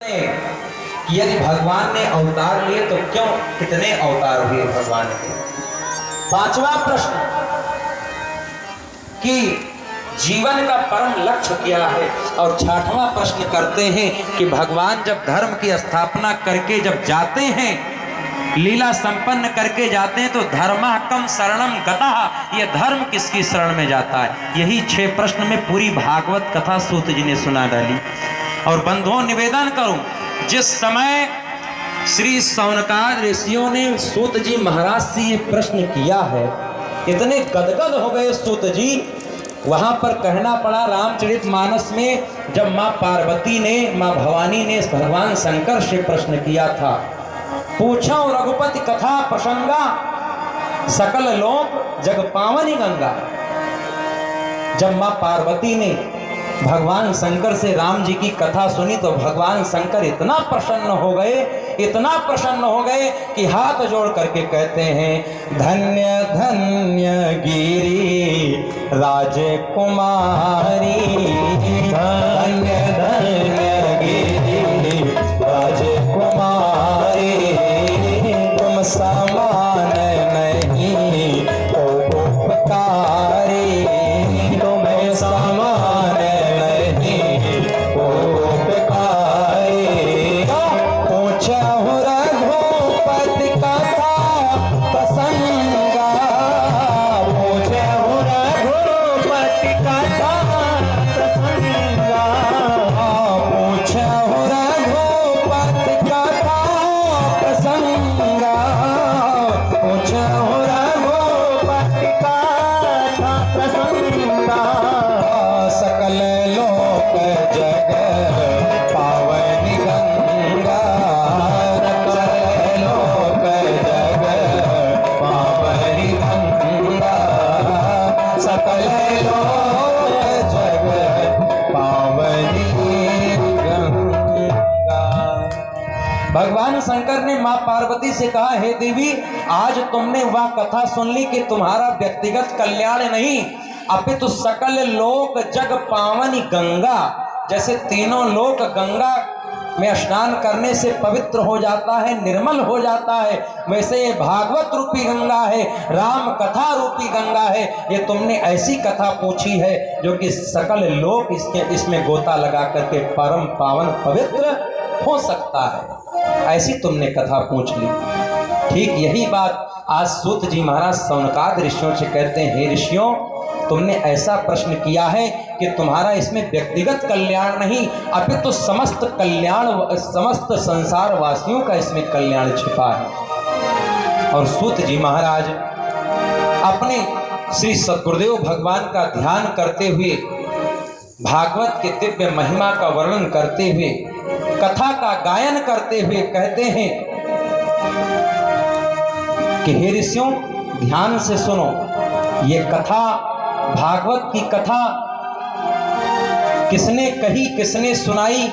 कि यदि भगवान ने अवतार लिए तो क्यों कितने अवतार हुए भगवान के। पांचवा प्रश्न कि जीवन का परम लक्ष्य क्या है। और छठवां प्रश्न करते हैं कि भगवान जब धर्म की स्थापना करके जब जाते हैं, लीला संपन्न करके जाते हैं, तो धर्माकम शरणम गतः, यह धर्म किसकी शरण में जाता है। यही 6 प्रश्न में पूरी भागवत कथा सूत जी ने सुना डाली। और बंधुओं, निवेदन करूं, जिस समय श्री शौनकाद ऋषियों ने सूत जी महाराज से ये प्रश्न किया है, इतने गदगद हो गए सूत जी, वहां पर कहना पड़ा रामचरितमानस में जब मां पार्वती ने, मां भवानी ने भगवान शंकर से प्रश्न किया था, पूछो रघुपति कथा प्रसंगा, सकल लोक जग पावनी गंगा। जब मां पार्वती ने भगवान शंकर से राम जी की कथा सुनी तो भगवान शंकर इतना प्रसन्न हो गए, इतना प्रसन्न हो गए कि हाथ जोड़ करके कहते हैं, धन्य धन्य गिरी राजकुमारी, धन्य धन्य गिरी राजकुमारी, तुम समान नहीं तो उपकारी, तुम्हें समान भगवान शंकर ने मां पार्वती से कहा, हे देवी, आज तुमने वह कथा सुन ली कि तुम्हारा व्यक्तिगत कल्याण नहीं अपितु सकल लोक जग पावनी गंगा। जैसे तीनों लोक गंगा में स्नान करने से पवित्र हो जाता है, निर्मल हो जाता है, वैसे ये भागवत रूपी गंगा है, राम कथा रूपी गंगा है। ये तुमने ऐसी कथा पूछी है जो कि सकल लोक इसमें गोता लगा करके परम पावन पवित्र हो सकता है, ऐसी तुमने कथा पूछ ली। ठीक यही बात आज सूत जी महाराज शौनकाद ऋषियों से कहते हैं, हे ऋषियों, तुमने ऐसा प्रश्न किया है कि तुम्हारा इसमें व्यक्तिगत कल्याण नहीं अपितु समस्त कल्याण, समस्त संसार वासियों का इसमें कल्याण छिपा है। और सूत जी महाराज अपने श्री सद्गुरुदेव भगवान का ध्यान करते हुए, भागवत के दिव्य महिमा का वर्णन करते हुए, कथा का गायन करते हुए कहते हैं कि हे ऋषियों, ध्यान से सुनो, ये कथा, भागवत की कथा किसने कही, किसने सुनाई,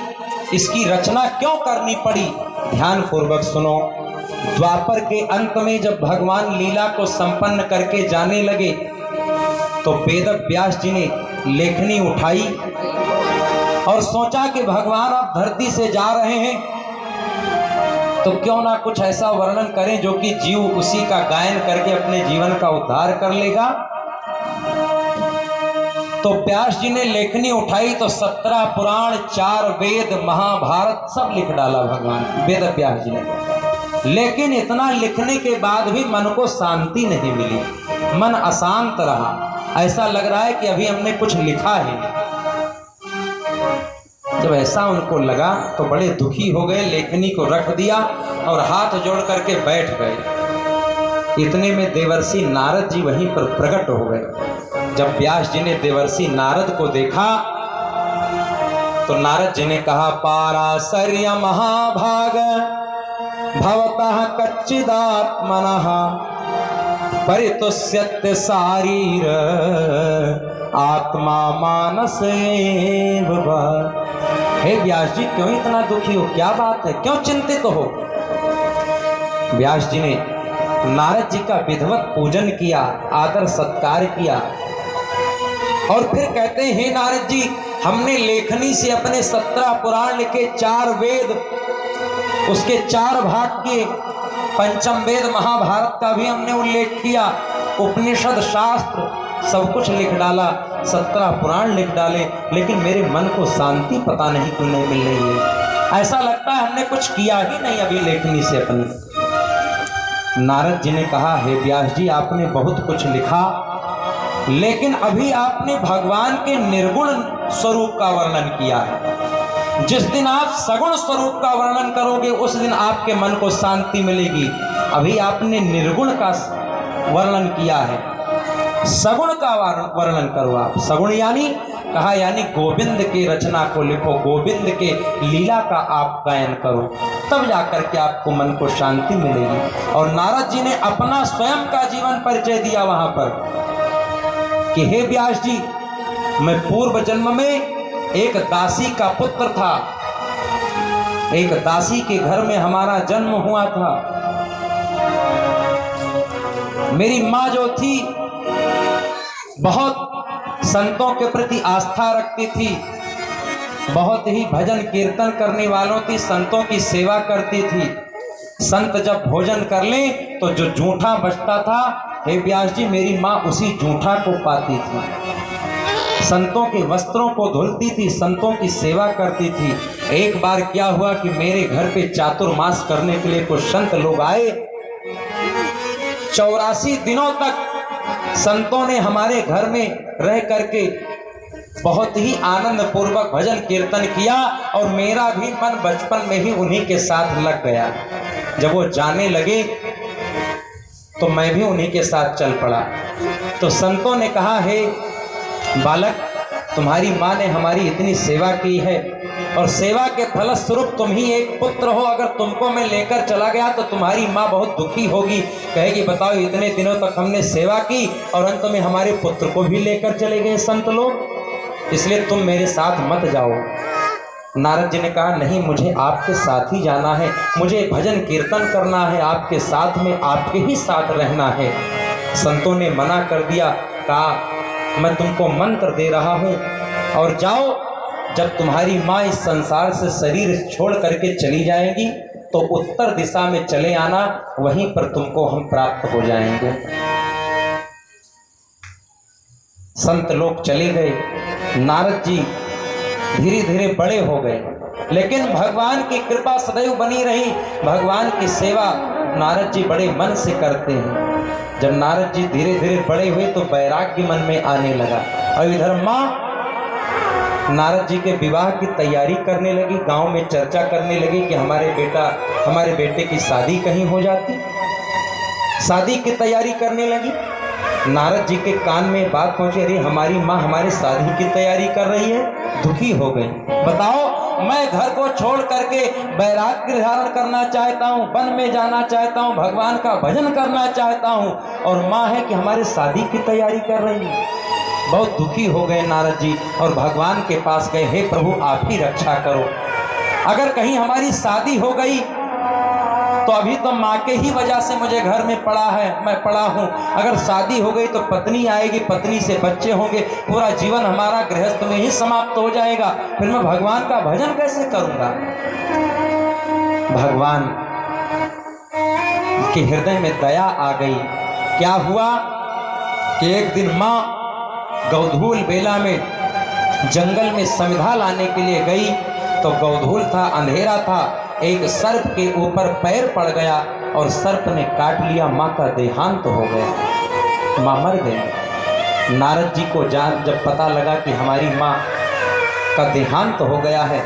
इसकी रचना क्यों करनी पड़ी, ध्यान पूर्वक सुनो। द्वापर के अंत में जब भगवान लीला को संपन्न करके जाने लगे तो वेद व्यास जी ने लेखनी उठाई और सोचा कि भगवान आप धरती से जा रहे हैं तो क्यों ना कुछ ऐसा वर्णन करें जो कि जीव उसी का गायन करके अपने जीवन का उद्धार कर लेगा। तो व्यास जी ने लेखनी उठाई तो 17 पुराण, 4 वेद, महाभारत सब लिख डाला भगवान वेद व्यास जी ने। लेकिन इतना लिखने के बाद भी मन को शांति नहीं मिली, मन अशांत रहा, ऐसा लग रहा है कि अभी हमने कुछ लिखा ही नहीं। जब ऐसा उनको लगा तो बड़े दुखी हो गए, लेखनी को रख दिया और हाथ जोड़ करके बैठ गए। इतने में देवर्षि नारद जी वहीं पर प्रकट हो गए। जब व्यास जी ने देवर्षि नारद को देखा तो नारद जी ने कहा, पाराशर्य महाभाग भवतः कच्चिदात्मनः परितुष्यते शारीर आत्मा मानसेव। हे व्यास जी, क्यों इतना दुखी हो, क्या बात है, क्यों चिंतित हो। व्यास जी ने नारद जी का विधिवत पूजन किया, आदर सत्कार किया और फिर कहते हैं, हे नारद जी, हमने लेखनी से अपने 17 पुराण लिखे, 4 वेद, उसके 4 भाग के पंचम वेद महाभारत का भी हमने उल्लेख किया, उपनिषद शास्त्र सब कुछ लिख डाला, 17 पुराण लिख डाले, लेकिन मेरे मन को शांति पता नहीं क्यों नहीं मिल रही है। ऐसा लगता है हमने कुछ किया ही नहीं अभी लेखनी से अपनी। नारद जी ने कहा, हे व्यास जी, आपने बहुत कुछ लिखा, लेकिन अभी आपने भगवान के निर्गुण स्वरूप का वर्णन किया है। जिस दिन आप सगुण स्वरूप का वर्णन करोगे उस दिन आपके मन को शांति मिलेगी। अभी आपने निर्गुण का वर्णन किया है, सगुण का वर्णन करो आप। सगुण यानी कहा, यानी गोविंद की रचना को लिखो, गोविंद के लीला का आप गायन करो, तब जाकर के आपको मन को शांति मिलेगी। और नारद जी ने अपना स्वयं का जीवन परिचय दिया वहां पर कि हे व्यास जी, मैं पूर्व जन्म में एक दासी का पुत्र था, एक दासी के घर में हमारा जन्म हुआ था। मेरी माँ जो थी बहुत संतों के प्रति आस्था रखती थी, बहुत ही भजन कीर्तन करने वालों की, संतों की सेवा करती थी। संत जब भोजन कर लें तो जो जूठा बचता था, हे व्यास जी, मेरी माँ उसी जूठा को पाती थी, संतों के वस्त्रों को धुलती थी, संतों की सेवा करती थी। एक बार क्या हुआ कि मेरे घर पे चातुर्मास करने के लिए कुछ संत लोग आए। 84 दिनों तक संतों ने हमारे घर में रह करके बहुत ही आनंद पूर्वक भजन कीर्तन किया, और मेरा भी मन बचपन में ही उन्हीं के साथ लग गया। जब वो जाने लगे तो मैं भी उन्हीं के साथ चल पड़ा। तो संतों ने कहा, हे बालक, तुम्हारी माँ ने हमारी इतनी सेवा की है, और सेवा के फलस्वरूप तुम ही एक पुत्र हो, अगर तुमको मैं लेकर चला गया तो तुम्हारी माँ बहुत दुखी होगी, कहेगी बताओ इतने दिनों तक हमने सेवा की और अंत में हमारे पुत्र को भी लेकर चले गए संत लोग, इसलिए तुम मेरे साथ मत जाओ। नारद जी ने कहा, नहीं, मुझे आपके साथ ही जाना है, मुझे भजन कीर्तन करना है, आपके साथ में आपके ही साथ रहना है। संतों ने मना कर दिया, कहा मैं तुमको मंत्र दे रहा हूँ और जाओ, जब तुम्हारी माँ इस संसार से शरीर छोड़ करके चली जाएगी तो उत्तर दिशा में चले आना, वहीं पर तुमको हम प्राप्त हो जाएंगे। संत लोग चले गए। नारद जी धीरे धीरे बड़े हो गए, लेकिन भगवान की कृपा सदैव बनी रही। भगवान की सेवा नारद जी बड़े मन से करते हैं। जब नारद जी धीरे धीरे बड़े हुए तो वैराग्य मन में आने लगा, और इधर माँ नारद जी के विवाह की तैयारी करने लगी, गांव में चर्चा करने लगी कि हमारे बेटे की शादी कहीं हो जाती, शादी की तैयारी करने लगी। नारद जी के कान में बात पहुंची, अरे हमारी माँ हमारे शादी की तैयारी कर रही है, दुखी हो गई। बताओ, मैं घर को छोड़ करके वैराग्य धारण करना चाहता हूँ, वन में जाना चाहता हूँ, भगवान का भजन करना चाहता हूँ, और माँ है कि हमारे शादी की तैयारी कर रही है। बहुत दुखी हो गए नारद जी और भगवान के पास गए, हे प्रभु आप ही रक्षा करो, अगर कहीं हमारी शादी हो गई तो अभी तो माँ के ही वजह से मुझे घर में पड़ा है, मैं पड़ा हूँ, अगर शादी हो गई तो पत्नी आएगी, पत्नी से बच्चे होंगे, पूरा जीवन हमारा गृहस्थ में ही समाप्त हो जाएगा, फिर मैं भगवान का भजन कैसे करूँगा। भगवान के हृदय में दया आ गई। क्या हुआ कि एक दिन माँ गौधूल बेला में जंगल में समिधा लाने के लिए गई, तो गौधूल था, अंधेरा था, एक सर्प के ऊपर पैर पड़ गया और सर्प ने काट लिया, माँ का देहांत हो गया, माँ मर गई। नारद जी को जब पता लगा कि हमारी माँ का देहांत हो गया है,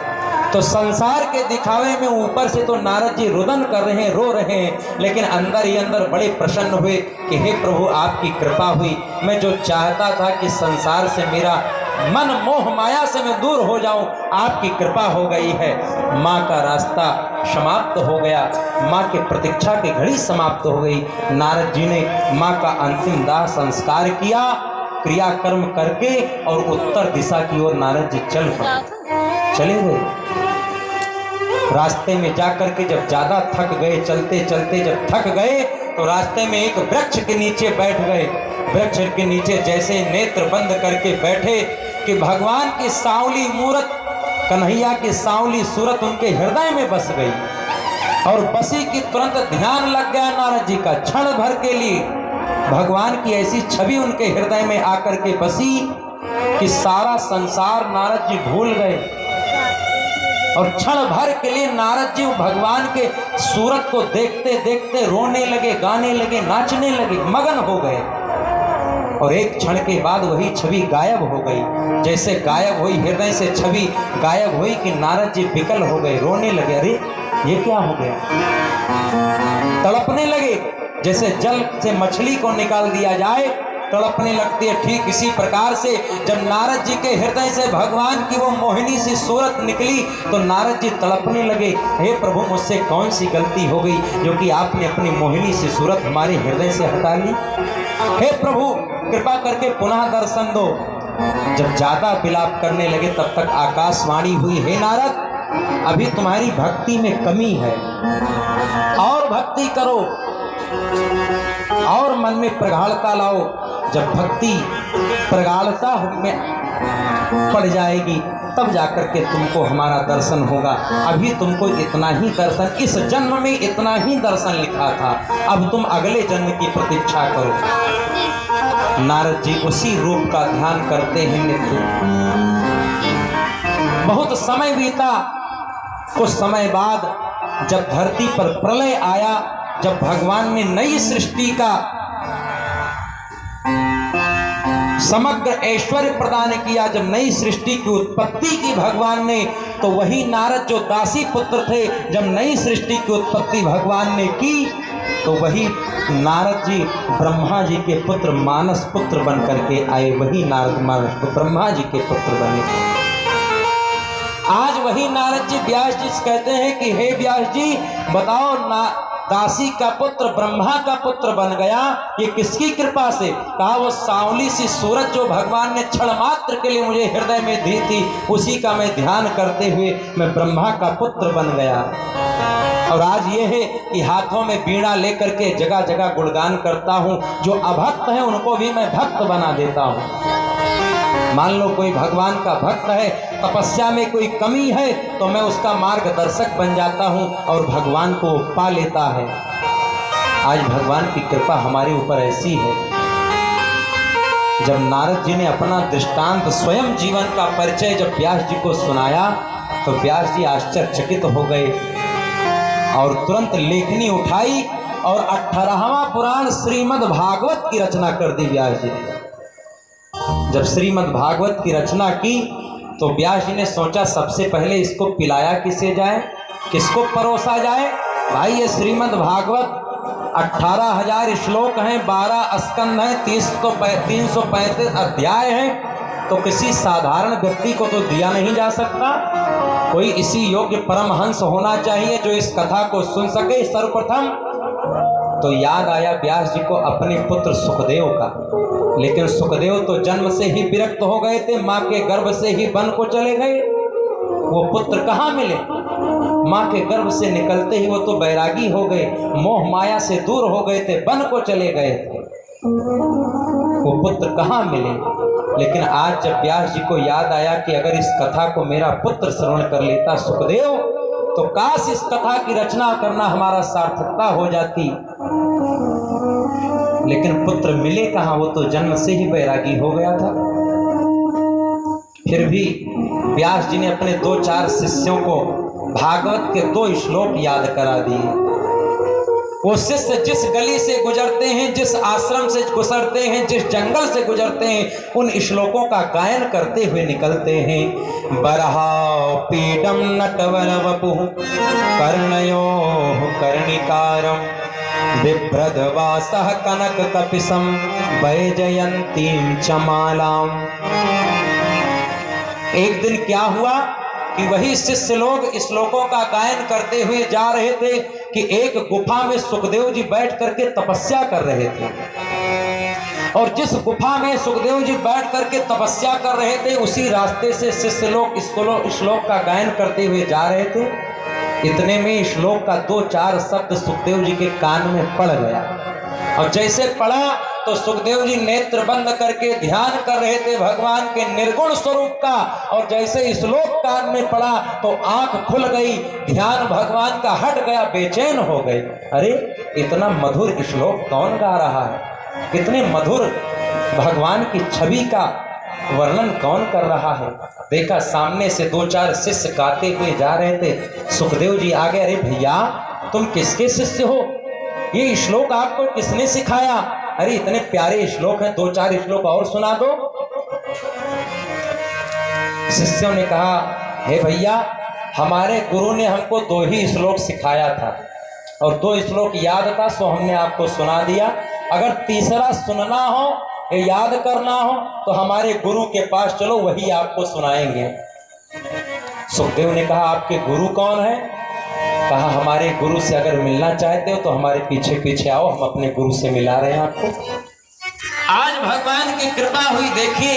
तो संसार के दिखावे में ऊपर से तो नारद जी रुदन कर रहे हैं, रो रहे हैं, लेकिन अंदर ही अंदर बड़े प्रसन्न हुए कि हे प्रभु आपकी कृपा हुई, मैं जो चाहता था कि संसार से मेरा मन मोह माया से मैं दूर हो जाऊं, आपकी कृपा हो गई है। माँ का रास्ता समाप्त हो गया, माँ के प्रतीक्षा की घड़ी समाप्त हो गई। नारद जी ने माँ का अंतिम दाह संस्कार किया, क्रियाकर्म करके, और उत्तर दिशा की ओर नारद जी चले गए। रास्ते में जाकर के जब ज़्यादा थक गए, चलते चलते जब थक गए तो रास्ते में एक वृक्ष के नीचे बैठ गए। वृक्ष के नीचे जैसे नेत्र बंद करके बैठे कि भगवान की सांवली मूरत, कन्हैया की सांवली सूरत उनके हृदय में बस गई और बसी की तुरंत ध्यान लग गया नारद जी का। क्षण भर के लिए भगवान की ऐसी छवि उनके हृदय में आकर के बसी कि सारा संसार नारद जी भूल गए और क्षण भर के लिए नारद जी भगवान के सूरत को देखते देखते रोने लगे, गाने लगे, नाचने लगे, मगन हो गए। और एक क्षण के बाद वही छवि गायब हो गई। जैसे गायब हुई, हृदय से छवि गायब हुई कि नारद जी विकल हो गए, रोने लगे। अरे ये क्या हो गया? तड़पने लगे, जैसे जल से मछली को निकाल दिया जाए, तड़पने लगती है। ठीक इसी प्रकार से जब नारद जी के हृदय से भगवान की वो मोहिनी सी सूरत निकली तो नारद जी तड़पने लगे। हे प्रभु, मुझसे कौन सी गलती हो गई जो कि आपने अपनी मोहिनी सी सूरत हमारे हृदय से हटा ली? हे प्रभु, कृपा करके पुनः दर्शन दो। जब ज्यादा विलाप करने लगे तब तक आकाशवाणी हुई, हे नारद, अभी तुम्हारी भक्ति में कमी है, और भक्ति करो और मन में प्रगाढ़ता लाओ। जब भक्ति प्रगाढ़ता में पड़ जाएगी तब जाकर के तुमको हमारा दर्शन होगा। अभी तुमको इतना ही दर्शन, इस जन्म में इतना ही दर्शन लिखा था, अब तुम अगले जन्म की प्रतीक्षा करो। नारद जी उसी रूप का ध्यान करते हैं नित्य। बहुत समय बीता। कुछ समय बाद जब धरती पर प्रलय आया, जब भगवान ने नई सृष्टि का समग्र ऐश्वर्य प्रदान किया, जब नई सृष्टि की उत्पत्ति की भगवान ने, तो वही नारद जो दासी पुत्र थे, जब नई सृष्टि की उत्पत्ति भगवान ने की तो वही नारद जी ब्रह्मा जी के पुत्र मानस पुत्र बन करके आए। वही नारद मानस पुत्र ब्रह्मा जी के पुत्र बने। आज वही नारद जी व्यास जी कहते हैं कि हे व्यास जी, बताओ दासी का पुत्र ब्रह्मा का पुत्र बन गया, ये किसकी कृपा से? कहा वो सांवली सी सूरत जो भगवान ने क्षण मात्र के लिए मुझे हृदय में दी थी, उसी का मैं ध्यान करते हुए मैं ब्रह्मा का पुत्र बन गया। और आज ये है कि हाथों में बीड़ा लेकर के जगह जगह गुणगान करता हूँ। जो अभक्त है उनको भी मैं भक्त बना देता हूँ। मान लो कोई भगवान का भक्त है, तपस्या में कोई कमी है तो मैं उसका मार्गदर्शक बन जाता हूँ और भगवान को पा लेता है। आज भगवान की कृपा हमारे ऊपर ऐसी है। जब नारद जी ने अपना दृष्टांत स्वयं जीवन का परिचय जब व्यास जी को सुनाया तो व्यास जी आश्चर्यचकित हो गए और तुरंत लेखनी उठाई और 18वां पुराण श्रीमद् भागवत की रचना कर दी व्यास जी ने। जब श्रीमद् भागवत की रचना की तो व्यास जी ने सोचा सबसे पहले इसको पिलाया किसे जाए, किसको परोसा जाए। भाई ये श्रीमद् भागवत 18,000 श्लोक हैं, 12 स्कंध हैं, 335 अध्याय हैं, तो किसी साधारण व्यक्ति को तो दिया नहीं जा सकता। कोई इसी योग्य परमहंस होना चाहिए जो इस कथा को सुन सके सर्वप्रथम। तो याद आया व्यास जी को अपने पुत्र सुखदेव का, लेकिन सुखदेव तो जन्म से ही विरक्त हो गए थे, माँ के गर्भ से ही वन को चले गए। वो पुत्र कहाँ मिले? माँ के गर्भ से निकलते ही वो तो बैरागी हो गए, मोह माया से दूर हो गए थे, वन को चले गए थे। वो पुत्र कहाँ मिले? लेकिन आज जब व्यास जी को याद आया कि अगर इस कथा को मेरा पुत्र श्रवण कर लेता सुखदेव, तो काश इस कथा की रचना करना हमारा सार्थकता हो जाती। लेकिन पुत्र मिले कहाँ? वो तो जन्म से ही बैरागी हो गया था। फिर भी व्यास जी ने अपने 2-4 शिष्यों को भागवत के 2 श्लोक याद करा दिए। वो शिष्य जिस गली से गुजरते हैं, जिस आश्रम से गुजरते हैं, जिस जंगल से गुजरते हैं, उन श्लोकों का गायन करते हुए निकलते हैं। बरहा पीडम नटवर वपुः कर्णयोः कर्णिकारं बिभ्रद्वासः कनक कपिशं वैजयन्तीं चमालाम्। एक दिन क्या हुआ कि वही शिष्य लोग श्लोकों का गायन करते हुए जा रहे थे कि एक गुफा में सुखदेव जी बैठ करके तपस्या कर रहे थे। और जिस गुफा में सुखदेव जी बैठ करके तपस्या कर रहे थे, उसी रास्ते से शिष्य लोग श्लोक का गायन करते हुए जा रहे थे। इतने में श्लोक का 2-4 शब्द सुखदेव जी के कान में पड़ गया, और जैसे पड़ा तो सुखदेव जी नेत्र बंद करके ध्यान कर रहे थे भगवान के निर्गुण स्वरूप का, और जैसे श्लोक कान में पड़ा तो आंख खुल गई, ध्यान भगवान का हट गया, बेचैन हो गए। अरे इतना मधुर श्लोक कौन गा रहा है, कितने मधुर भगवान की छवि का वर्णन कौन कर रहा है। देखा सामने से 2-4 शिष्य गाते हुए जा रहे थे। सुखदेव जी आगे, अरे भैया तुम किसके शिष्य हो, ये श्लोक आपको किसने सिखाया? अरे इतने प्यारे श्लोक हैं, 2-4 श्लोक और सुना दो। शिष्यों ने कहा, हे भैया हमारे गुरु ने हमको 2 ही श्लोक सिखाया था और 2 श्लोक याद था, सो हमने आपको सुना दिया। अगर तीसरा सुनना हो, याद करना हो तो हमारे गुरु के पास चलो, वही आपको सुनाएंगे। सुखदेव ने कहा, आपके गुरु कौन है? कहा, हमारे गुरु से अगर मिलना चाहते हो तो हमारे पीछे पीछे आओ, हम अपने गुरु से मिला रहे हैं आपको। आज भगवान की कृपा हुई, देखिए